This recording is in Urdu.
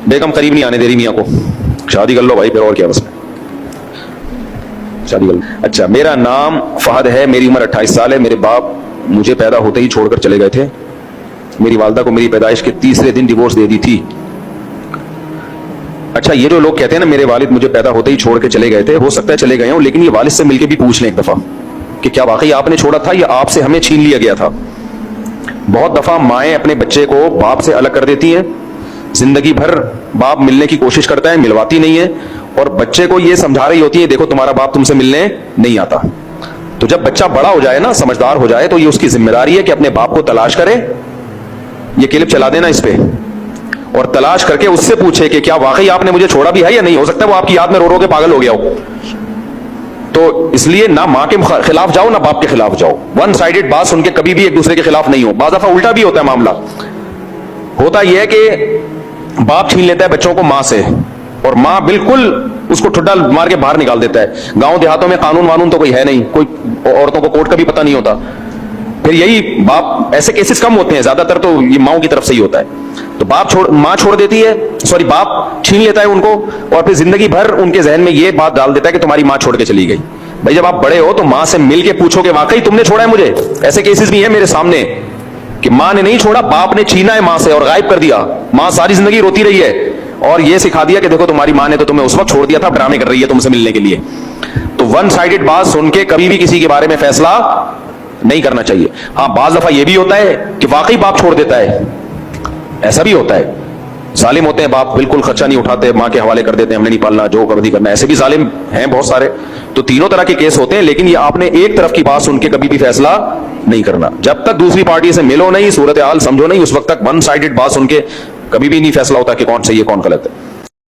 بیگم قریب نہیں آنے دے رہی میاں کو, شادی کر لو بھائی پھر اور کیا بس میں شادی کر لو. اچھا میرا نام فہد ہے, میری عمر 28 سال ہے, میرے باپ مجھے پیدا ہوتے ہی چھوڑ کر چلے گئے تھے, میری والدہ کو میری پیدائش کے تیسرے دن ڈیورس دے دی تھی. اچھا یہ جو لوگ کہتے ہیں نا میرے والد مجھے پیدا ہوتے ہی چھوڑ کے چلے گئے تھے, ہو سکتا ہے چلے گئے ہوں, لیکن یہ والد سے مل کے بھی پوچھ لیں ایک دفعہ کہ کیا واقعی آپ نے چھوڑا تھا یا آپ سے ہمیں چھین لیا گیا تھا. بہت دفعہ مائیں اپنے بچے کو باپ سے الگ کر دیتی ہیں, زندگی بھر باپ ملنے کی کوشش کرتا ہے, ملواتی نہیں ہے, اور بچے کو یہ سمجھا رہی ہوتی ہے دیکھو تمہارا باپ تم سے ملنے نہیں آتا. تو جب بچہ بڑا ہو جائے نا, سمجھدار ہو جائے, تو یہ اس کی ذمہ داری ہے کہ اپنے باپ کو تلاش کرے. یہ کلپ چلا دینا اس پہ, اور تلاش کر کے اس سے پوچھے کہ کیا واقعی آپ نے مجھے چھوڑا بھی ہے یا نہیں. ہو سکتا ہے وہ آپ کی یاد میں رو رو کے پاگل ہو گیا ہو. تو اس لیے نہ ماں کے خلاف جاؤ نہ باپ کے خلاف جاؤ. ون سائیڈڈ بات سن کے کبھی بھی ایک دوسرے کے خلاف نہیں ہو. بعض دفعہ الٹا بھی ہوتا ہے معاملہ. ہوتا یہ ہے کہ باپ چھین لیتا ہے بچوں کو ماں سے, اور ماں بالکل اس کو ٹھڈا مار کے باہر نکال دیتا ہے. گاؤں دیہاتوں میں قانون وانون تو کوئی ہے نہیں, کوئی عورتوں کو کورٹ کا بھی پتہ نہیں ہوتا. پھر یہی باپ, ایسے کیسز کم ہوتے ہیں, زیادہ تر تو یہ ماؤں کی طرف سے ہی ہوتا ہے. تو ماں چھوڑ دیتی ہے, سوری باپ چھین لیتا ہے ان کو, اور پھر زندگی بھر ان کے ذہن میں یہ بات ڈال دیتا ہے کہ تمہاری ماں چھوڑ کے چلی گئی. بھائی جب آپ بڑے ہو تو ماں سے مل کے پوچھو کہ واقعی تم نے چھوڑا ہے مجھے. ایسے کیسز بھی ہیں میرے سامنے کہ ماں نے نہیں چھوڑا, باپ نے چھینا ہے ماں سے اور غائب کر دیا. ماں ساری زندگی روتی رہی ہے اور یہ سکھا دیا کہ دیکھو تمہاری ماں نے تو تمہیں اس وقت چھوڑ دیا تھا, ڈرامے کر رہی ہے تم سے ملنے کے لیے. تو ون سائیڈڈ بات سن کے کبھی بھی کسی کے بارے میں فیصلہ نہیں کرنا چاہیے. ہاں بعض دفعہ یہ بھی ہوتا ہے کہ واقعی باپ چھوڑ دیتا ہے, ایسا بھی ہوتا ہے. ظالم ہوتے ہیں باپ, بالکل خرچہ نہیں اٹھاتے, ماں کے حوالے کر دیتے ہیں, ہم نے نہیں پالنا, جو کبھی کرنا. ایسے بھی ظالم ہیں بہت سارے. تو تینوں طرح کے کیس ہوتے ہیں, لیکن یہ آپ نے ایک طرف کی بات سن کے کبھی بھی فیصلہ نہیں کرنا. جب تک دوسری پارٹی سے ملو نہیں, صورتحال سمجھو نہیں, اس وقت تک ون سائیڈڈ بات سن کے کبھی بھی نہیں فیصلہ ہوتا کہ کون صحیح ہے کون غلط ہے.